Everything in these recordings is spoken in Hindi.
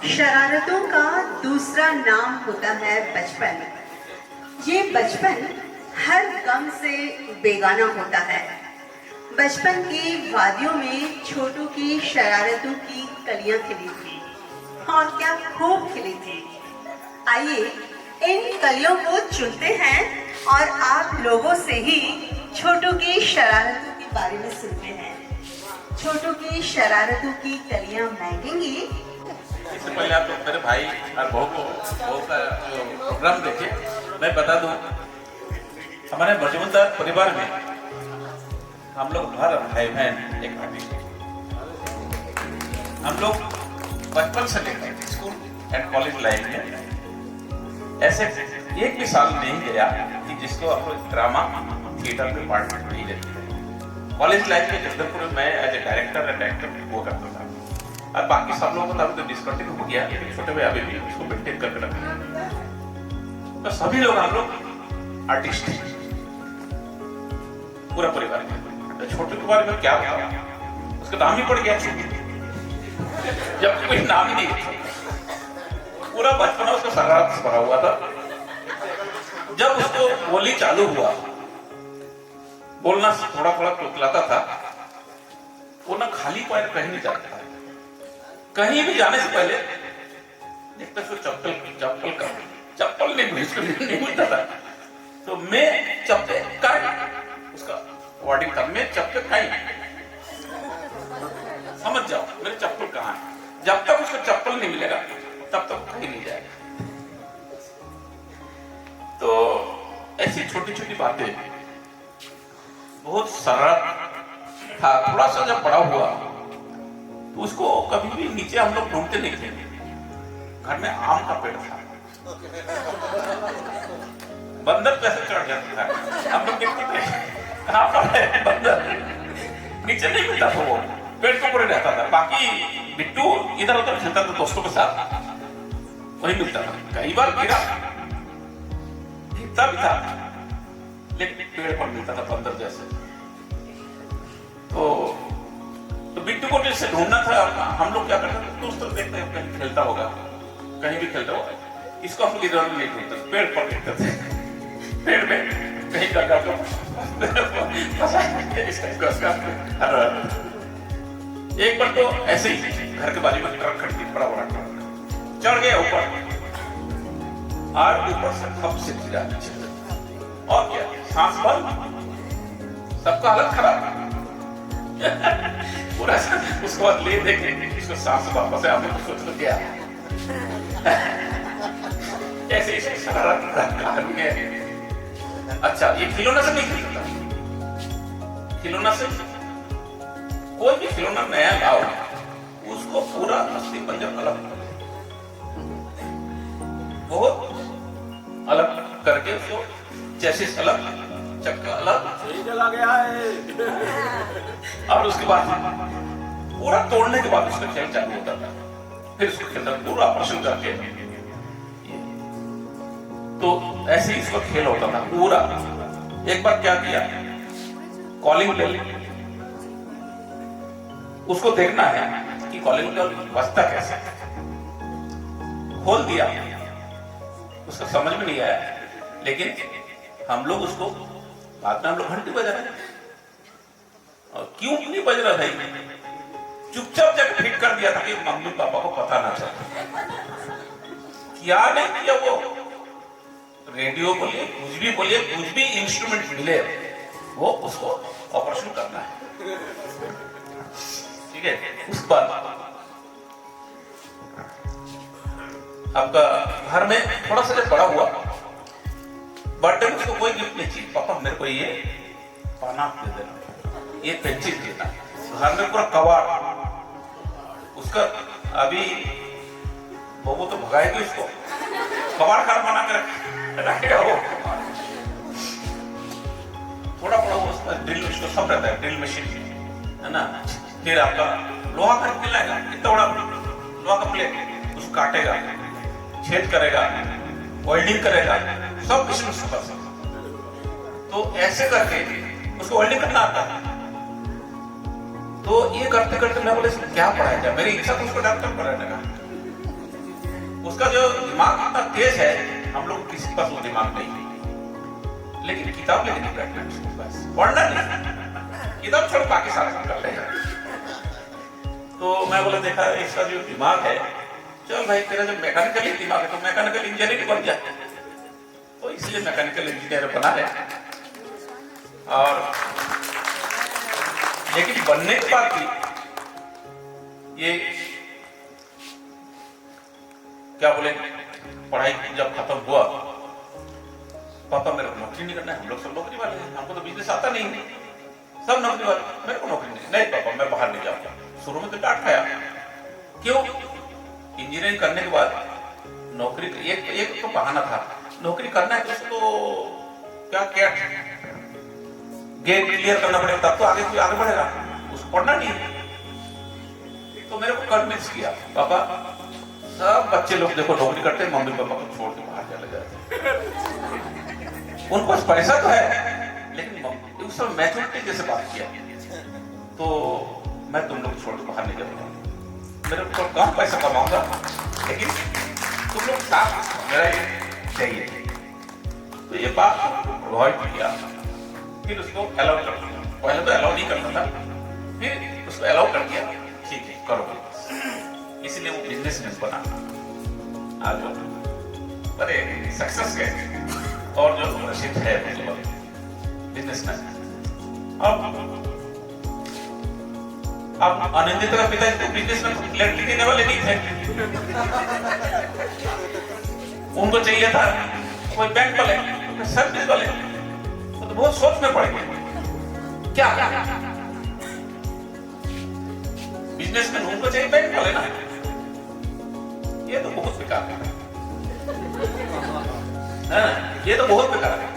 शरारतों का दूसरा नाम होता है बचपन। ये बचपन हर गम से बेगाना होता है। बचपन की वादियों में छोटू की शरारतों की कलियां खिली थी, और क्या खूब खिली थी। आइए इन कलियों को चुनते हैं और आप लोगों से ही छोटू की शरारतों के बारे में सुनते हैं। छोटू की शरारतों की कलियां महकेंगी। इससे पहले आप लोग मेरे भाई और बहू को बहू का जो प्रोग्राम देखे, मैं बता दूं, हमारे मजूमदार परिवार में हम लोग हर भाई बहन एक भाभी, हम लोग बचपन से लेकर स्कूल एंड कॉलेज लाइफ में ऐसे एक भी साल नहीं गया कि जिसको आपको ड्रामा थिएटर में पार्ट नहीं देते। कॉलेज लाइफ में जगदलपुर में मैं as a director and actor वो करता था, और बाकी सब लोगों को तो डिस्कंटिन्यू हो गया, लेकिन छोटे भाई अभी भी उसको मेंटेन करके रखे। तो सभी लोग हम लोग आर्टिस्ट हैं पूरा परिवार में। तो छोटे के बारे में क्या बताया, उसका नाम ही पड़ गया छोटू, जब कोई नाम ही नहीं। पूरा बचपन उसका शरारत से भरा हुआ था। जब उसको बोली चालू हुआ, बोलना थोड़ा थोड़ा तुतलाता था, वो ना खाली पैर कहीं नहीं जाता था। कहीं भी जाने से पहले देखता तो चप्पल नहीं मिलता था। तो मैं चप्पल का उसका वर्डिंग था, मैं चप्पल का समझ जाओ मेरे चप्पल कहाँ है। जब तक उसको चप्पल नहीं मिलेगा तब तक कहीं नहीं जाएगा। तो ऐसी छोटी छोटी बातें, बहुत सरल था। थोड़ा सा जब बड़ा हुआ तो उसको कभी भी नीचे हम लोग ढूंढते नहीं थे। घर में आम का पेड़ था, बंदर कैसे चढ़ जाता था, हम लोग देखते थे कहाँ पर है बंदर, नीचे नहीं मिलता था, वो पेड़ के ऊपर रहता था। बाकी बिट्टू इधर उधर खेलता था दोस्तों के साथ, वही मिलता था। कई बार गिरा भी था, लेकिन पेड़ पर मिलता था बंदर जैसे। तो बिट्टू को जैसे ढूंढना था, हम लोग क्या करते थे, दोस्त देखते हैं कहीं खेलता होगा, कहीं भी खेलता होगा, इसको हम लोग इधर नहीं ढूंढते, पेड़ पर देखते थे, पेड़ में कहीं का एक बार तो ऐसे ही घर के बाजू में ट्रक खड़ी थी, बड़ा बड़ा ट्रक, चढ़ गया ऊपर और ऊपर से खप से गिरा नीचे। और क्या, सांस बंद, सबका हालत खराब। पूरा उसको बाद ले देखे इसको सांस वापस है, आपने कुछ सोच लिया। ऐसे ऐसे शरारत कहानी है। अच्छा, ये खिलौना से नहीं खेलता, खिलौना से कोई भी खिलौना नया लाओ, उसको पूरा अस्सी पंजर अलग बहुत अलग करके उसको चेसिस अलग, चक्का अलग चला गया है। और उसके बाद पूरा तोड़ने के बाद उसका खेल चालू होता था। फिर उसको खेलता पूरा ऑपरेशन करके, तो ऐसे ही इसका खेल होता था पूरा। एक बार क्या किया, कॉलिंग बेल, उसको देखना है कि कॉलिंग बेल बजता कैसे। खोल दिया, उसका समझ में नहीं आया, लेकिन हम लोग उसको बाद में हम लोग घंटी बजा रहे, और क्यों नहीं बज रहा भाई, चुपचाप जाकर फिट कर दिया था कि मम्मी पापा को पता ना चले। क्या नहीं किया, वो रेडियो बोलिए, कुछ भी बोलिए, कुछ भी इंस्ट्रूमेंट मिले, वो उसको ऑपरेशन करना है, ठीक है। उसके बाद आपका घर में थोड़ा सा जब बड़ा हुआ, बर्थडे में उसको कोई गिफ्ट नहीं चाहिए, पापा मेरे को ये पाना दे देना, ये पेंसिल देना। घर में पूरा कबाड़, उसका अभी वो तो भगाएगी उसको, कबाड़ खाना बना कर रखेगा वो। थोड़ा बड़ा उसका ड्रिल, उसको सब रहता है, ड्रिल मशीन है ना। फिर आपका लोहा खरीद के लाएगा, इतना बड़ा लोहा का प्लेट, उसको काटेगा, छेद करेगा, वेल्डिंग करेगा, सब कुछ उसको कर सकता। तो ऐसे करके उसको वेल्डिंग करना आता है। तो ये करते करते मैं बोले क्या पढ़ाया जाए, मेरी इच्छा तो उसको डॉक्टर बनाने का। उसका जो दिमाग इतना तेज है, हम लोग किसी पास वो दिमाग नहीं है। लेकिन किताब लेके नहीं बैठना उसको, बस पढ़ना नहीं, किताब छोड़ बाकी सारा काम कर लेगा। तो मैं बोला देखा इसका जो दिमाग है, चल भाई तेरा जो मैकेनिकल दिमाग है तो मैकेनिकल इंजीनियर बन जाए, तो इसलिए मैकेनिकल इंजीनियर बना है। और लेकिन बनने के बाद भी ये क्या बोले, पढ़ाई जब खत्म हुआ, पापा मेरे को नौकरी नहीं करना है, हम लोग सब नौकरी वाले हैं, हमको तो बिजनेस आता नहीं है, सब नौकरी वाले, मेरे को नौकरी नहीं पापा मैं बाहर नहीं जाऊंगा। शुरू में तो डांट खाया, क्यों? इंजीनियरिंग करने के बाद नौकरी, एक तो बहाना था, नौकरी करना है तो उसको क्या गेट क्लियर करना पड़ेगा, तब तो आगे बढ़ेगा, उसको पढ़ना नहीं है। तो मेरे को कन्विंस किया, पापा सब बच्चे लोग देखो नौकरी करते हैं, मम्मी पापा को छोड़ के बाहर चले जाते हैं, उनको पैसा तो है, लेकिन उस समय मैच्योरिटी जैसे बात किया, तो मैं तुम लोग छोड़ के बाहर नहीं जाऊंगा, मेरे को कम पैसा कमाऊंगा, लेकिन तुम लोग साथ मेरा ये चाहिए। तो ये बात प्रभावित किया, फिर उसको अलाउ कर दिया। पहले तो अलाउ नहीं करता था, फिर उसको अलाउ कर दिया, ठीक है करो, इसलिए वो बिजनेसमैन बना, आज वो बड़े सक्सेस गए और जो प्रसिद्ध है मतलब बिजनेसमैन। अब आनंदित का पिता तो बिजनेसमैन लड़की देने वाले नहीं थे, उनको चाहिए था कोई बैंक वाले, सर्विस वाले, तो बहुत सोच में पड़ गए क्या बिजनेसमैन उनको चाहिए बैंक वाले ना, ये तो बहुत बेकार है, ये तो बहुत बेकार है।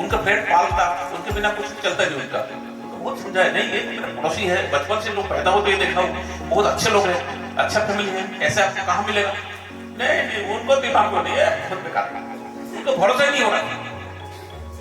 उनका पेट पालता, उनके बिना कुछ चलता नहीं उनका, बहुत समझाया नहीं ये मेरा पड़ोसी है, बचपन से लोग पैदा होते ही देखा हूँ, बहुत अच्छे लोग हैं, अच्छा फैमिली है, ऐसे आपको कहाँ मिलेगा? नहीं उनको दिमाग को नहीं है, बहुत बेकार, उनको भरोसा नहीं हो रहा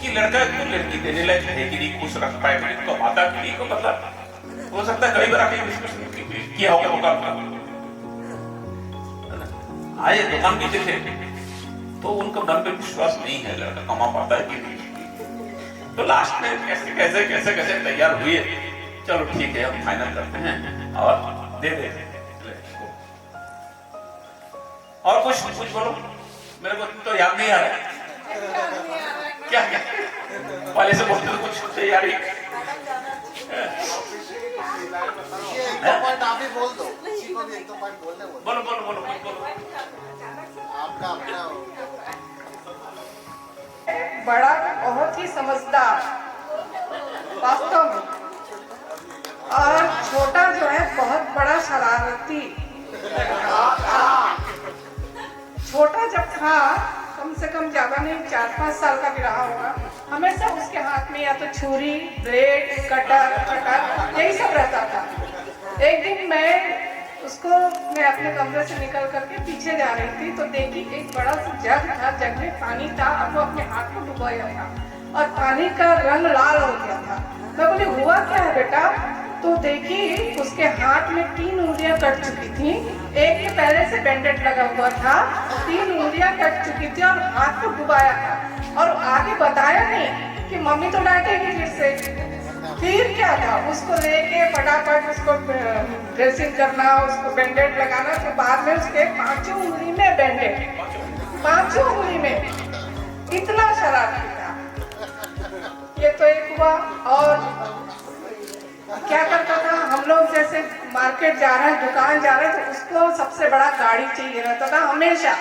कि लड़का को लड़की देने लायक है कि नहीं, खुश रख पाए तो माता की नहीं को, मतलब हो सकता है कई बार आके डिस्कशन किया होगा दुकान, आए दुकान भी देखे तो उनका मन में विश्वास नहीं है लड़का कमा पाता है कि नहीं। तो लास्ट में कैसे तैयार हुए, चलो ठीक है हम फाइनल करते हैं और दे दे। और कुछ बोलो, मेरे को तो याद नहीं आ रहा क्या पहले से बोलते तो कुछ तैयारी आप ही बोल दो, किसी को भी एक दो पॉइंट बोलो आपका अपना बड़ा बहुत ही समझदार वास्तव में, और छोटा जो है बहुत बड़ा शरारती। छोटा जब था कम से कम ज्यादा नहीं 4-5 साल का भी रहा होगा, हमेशा उसके हाथ में या तो छुरी, ब्लेड, कटर यही सब रहता था। एक दिन मैं अपने कमरे से निकल करके पीछे जा रही थी तो देखी एक बड़ा सा जग था, जग में पानी था, अब वो अपने हाथ को डुबोया था और पानी का रंग लाल हो गया था। मैं बोली हुआ क्या है बेटा? तो देखी उसके हाथ में 3 उंगलियां कट चुकी थी, एक के पहले से बैंडेज लगा हुआ था, 3 उंगलियां कट चुकी थी और हाथ को डुबाया था, और आगे बताया नहीं कि मम्मी तो डांटेगी फिर से। फिर क्या था, उसको लेके फटाफट उसको ड्रेसिंग करना, उसको बैंडेज लगाना, तो बाद में उसके 5 उंगली में बैंडेज, 5 उंगली में, इतना शरारती था। ये तो एक हुआ। और क्या करता था, हम लोग जैसे मार्केट जा रहे हैं, दुकान जा रहे हैं, तो उसको सबसे बड़ा गाड़ी चाहिए रहता था हमेशा।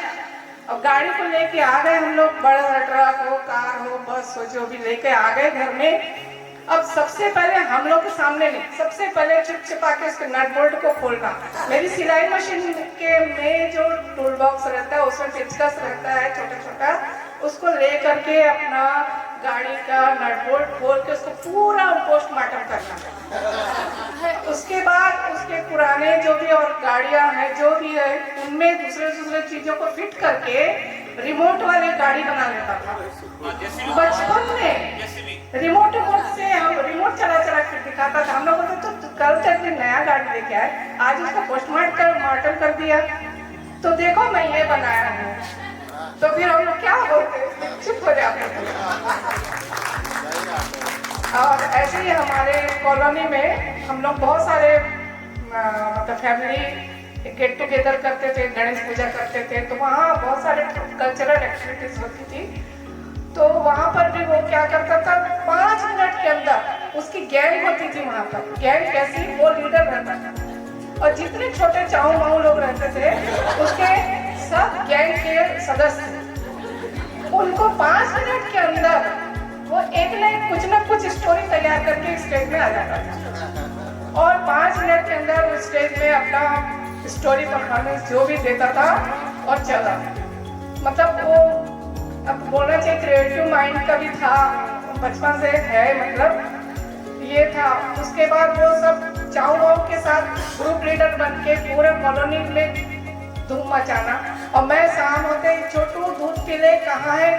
अब गाड़ी को लेके आ गए हम लोग, बड़ा ट्रक हो, कार हो, बस हो, जो भी लेके आ गए घर में। अब सबसे पहले हम लोग के सामने नहीं, सबसे पहले छिपा के उसके नट बोल्ट को खोलना। मेरी सिलाई मशीन के में जो टूल बॉक्स रहता है उसमें पेचकस रहता है छोटा छोटा, उसको ले करके अपना गाड़ी का नट बोल्ट खोल के उसको पूरा पोस्टमार्टम करना। उसके बाद उसके पुराने जो भी और गाड़ियां हैं जो भी है उनमें दूसरे चीजों को फिट करके रिमोट वाली गाड़ी बना लेता था। बचपन में रिमोट से हम रिमोट चला के दिखाता था। हम लोगों ने तो कल तक नया गाड़ी लेके आए, आज उसका पोस्टमार्टम कर दिया। तो देखो मैं ये बनाया हूँ, तो फिर हम लोग क्या बोलते, चुप हो जाते थे। और ऐसे ही हमारे कॉलोनी में हम लोग बहुत सारे मतलब फैमिली गेट टुगेदर करते थे, गणेश पूजा करते थे, तो वहाँ बहुत सारे कल्चरल एक्टिविटीज होती थी। तो वहाँ पर भी वो क्या करता था, 5 मिनट के अंदर उसकी गैंग होती थी। वहाँ पर गैंग कैसी, वो लीडर रहता था और जितने छोटे चाऊ माऊ लोग रहते थे उसके सब गैंग के सदस्य, उनको 5 मिनट के अंदर वो एक न कुछ स्टोरी तैयार करके स्टेज में आ जाता था और 5 मिनट के अंदर वो स्टेज में अपना स्टोरी परफॉर्मेंस जो भी देता था और चला। मतलब वो अब बोलना चाहिए क्रिएटिव माइंड का भी था, बचपन से है, मतलब ये था। उसके बाद वो सब चाऊ वाऊ के साथ ग्रुप लीडर बन के पूरे कॉलोनी में धूम मचाना। और मैं शाम होते ही छोटू दूध पीले कहाँ है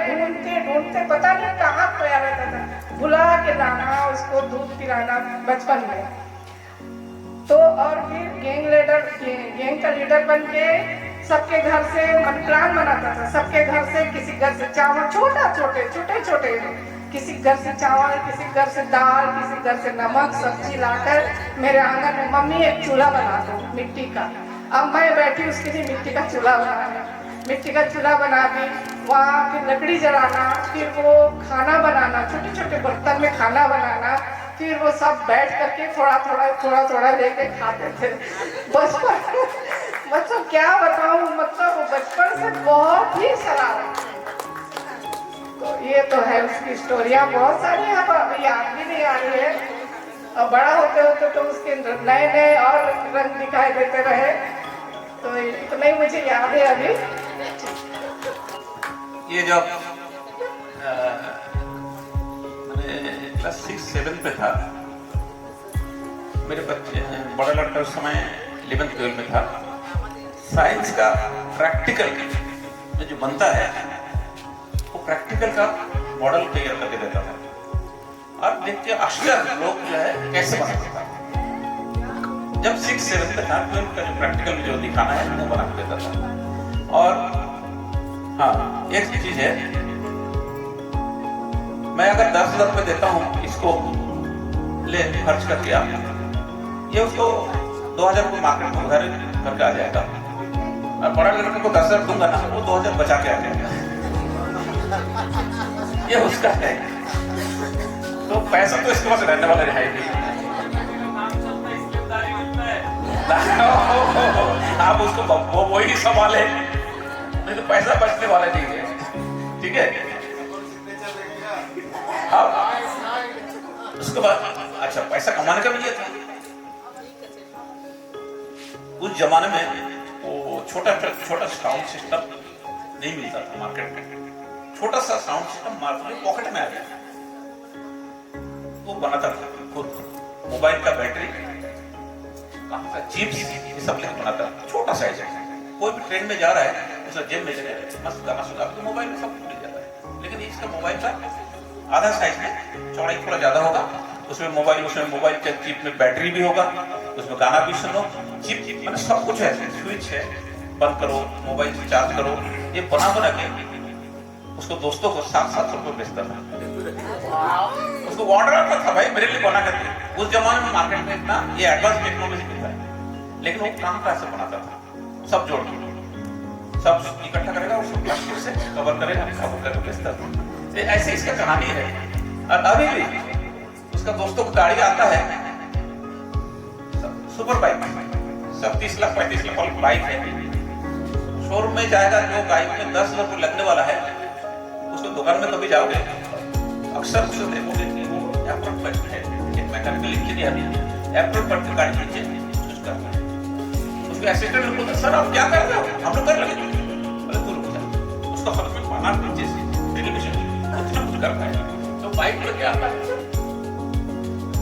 ढूंढते ढूंढते पता नहीं कहाँ खोया रहता था, बुला के लाना उसको दूध पिलाना बचपन में। तो और फिर गैंग का लीडर बन के सबके घर से प्लान बनाता था, सबके घर से किसी घर से चावल छोटे किसी घर से चावल, किसी घर से दाल, किसी घर से नमक सब्जी लाकर मेरे आंगन में मम्मी एक चूल्हा बना दो मिट्टी का। अब मैं बैठी उसके लिए मिट्टी का चूल्हा बनाने, मिट्टी का चूल्हा बना दी, वहाँ फिर लकड़ी जलाना, फिर वो खाना बनाना, छोटे छोटे बर्तन में खाना बनाना, फिर वो सब बैठ करके थोड़ा थोड़ा लेके खाते थे। बचपन मतलब क्या बताऊं, मतलब वो बचपन से बहुत ही शरारत। तो ये तो है उसकी स्टोरियाँ बहुत सारी, यहाँ पर अभी याद भी नहीं आ रही है। और बड़ा होते होते तो उसके नए और रंग दिखाई देते रहे, तो इतना ही मुझे याद है अभी। ये जब मैंने क्लास 6-7 पे था, मेरे बच्चे बड़ा लड़का उस समय 11th-12 में था। साइंस का प्रैक्टिकल में जो बनता है वो प्रैक्टिकल का मॉडल तैयार करके देता था और देख के आश्चर्य लोग जो है कैसे बना सकता है। जब 6-7 पे था, 12 का जो प्रैक्टिकल में जो दिखाना है वो बना के देता था। और हाँ, एक चीज है, मैं अगर 10,000 रुपये देता हूँ इसको ले खर्च करके आप, ये उसको 2,000 रुपये मार्केट में उधार करके आ जाएगा। और बड़ा लड़के को 10,000 दूंगा ना, वो 2,000 बचा के आ जाएगा। ये उसका है। तो पैसा तो इसके पास रहने वाला रहेगी। आप उसको वही संभाले, नहीं तो पैसा बचने वाला नहीं है। ठीक है। अब उसके बाद अच्छा, पैसा कमाने का भी ये था। उस जमाने में वो छोटा साउंड सिस्टम नहीं मिलता था मार्केट में। छोटा सा साउंड सिस्टम मार्केट में पॉकेट में आ गया, वो बनाता था खुद। मोबाइल का बैटरी कहाँ का चिप्स ये सब लेकर बनाता था। छोटा साइज है, कोई भी ट्रेन में जा रहा है उसका जेब में जगह मस्त गाना सुना तो मोबाइल में सब मिल जाता है। लेकिन इसका मोबाइल का आधा साइज में, चौड़ाई थोड़ा ज्यादा होगा, उसमें मोबाइल के चिप में बैटरी भी होगा, उसमें गाना भी सुनो, चिप मतलब सब कुछ है, स्विच है, बंद करो, मोबाइल से चार्ज करो। ये बना के उसको दोस्तों को 700 रुपये बेचता था। उसको ऑर्डर आता था, भाई मेरे लिए बना करके। उस जमाने में मार्केट में इतना ये एडवांस टेक्नोलॉजी नहीं था, लेकिन वो काम कैसे बनाता था, सब जोड़ के सब इकट्ठा करेगा, उसको प्लास्टिक से कवर करेगा, कवर करके बेचता था। ऐसे इसका कहानी है। और अभी भी उसका दोस्तों को गाड़ी आता है, सुपर बाइक, सब 30 लाख 35 लाख वाली बाइक है। शोरूम में जाएगा, जो बाइक में 10,000 रुपये लगने वाला है, उसको दुकान में कभी जाओगे अक्सर उसको देखोगे कि वो एप्रोन पर है, एक मैकेनिकल इंजीनियर एप्रोन पर की गाड़ी नीचे चूज करता है। उसके असिस्टेंट ने बोला, सर आप क्या कर रहे हो, हम लोग कर लगे। बोले तू रुक जा, उसका फर्क में पाना नीचे से टेलीविजन कुछ ना कुछ करता है। तो बाइक में क्या आता है,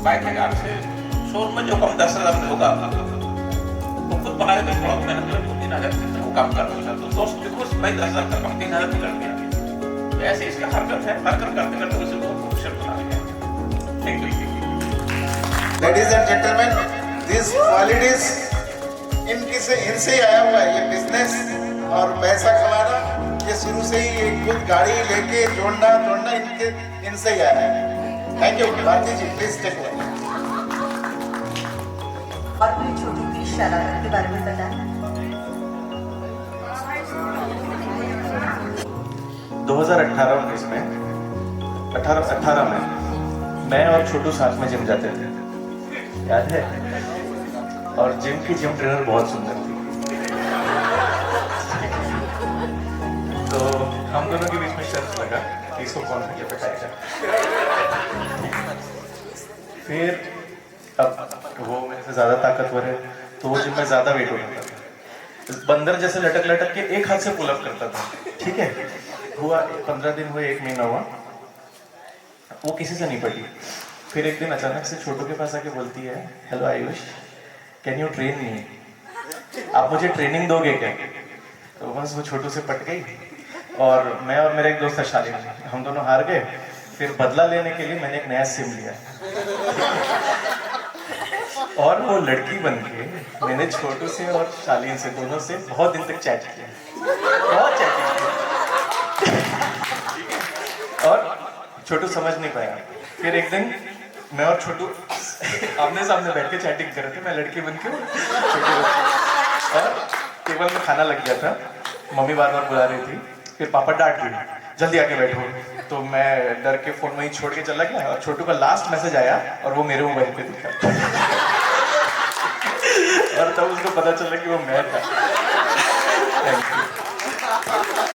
बाइक के कार से शोरूम में जो कम 10,000 में होगा वो खुद बनाए तो थोड़ा मेहनत में 3,000 वो काम कर रहा है। तो दोस्त देखो भाई 10,000 का कम 3,000 में कर दिया। तो ऐसे इसका हरकत है, हरकत करते करते उसे वो प्रोफेशन बना लिया। Thank you. Ladies and gentleman, this qualities इनसे ही आया हुआ है। ये बिजनेस खुद गाड़ी लेके जोड़ना तोड़ना इनसे ही आया है। Thank you Bharti ji, please take over. और अपनी छोटू की शरारत के बारे में बताएं। 2018-19 में 18 में मैं और छोटू साथ में जिम जाते थे, याद है? और जिम की जिम ट्रेनर बहुत सुंदर थी, तो हम दोनों के बीच में शर्त लगा कि इसको कौन मुझे बैठाएगा। फिर अब वो मेरे से ज्यादा ताकतवर है, तो वो जिम में ज्यादा वेट उठाता था, बंदर जैसे लटक लटक के एक हाथ से पुलअप करता था, ठीक है? हुआ 15 दिन हुए, 1 महीना हुआ, वो किसी से नहीं पटी। फिर एक दिन अचानक से छोटू के पास आके बोलती है, hello Ayush, can you train me? आप मुझे ट्रेनिंग दोगे क्या? तो बस वो छोटू से पट गई, और मैं और मेरा एक दोस्त था शालिन, हम दोनों हार गए। फिर बदला लेने के लिए मैंने एक नया सिम लिया, और वो लड़की बन के मैंने छोटू से और शालीन से, दोनों से बहुत दिन तक चैट किया, बहुत चैटिंग किया, और छोटू समझ नहीं पाया। फिर एक दिन मैं और छोटू आमने सामने बैठ के चैटिंग कर रहे थे, मैं लड़की बन के छोटू, और टेबल में खाना लग गया था, मम्मी बार बार बुला रही थी, फिर पापा डांट रही, जल्दी आके बैठो। तो मैं डर के फोन वहीं छोड़ के चला गया, और छोटू का लास्ट मैसेज आया और वो मेरे मोबाइल पे दिखा, और तब उसको पता चला कि वो मैं था। Thank you.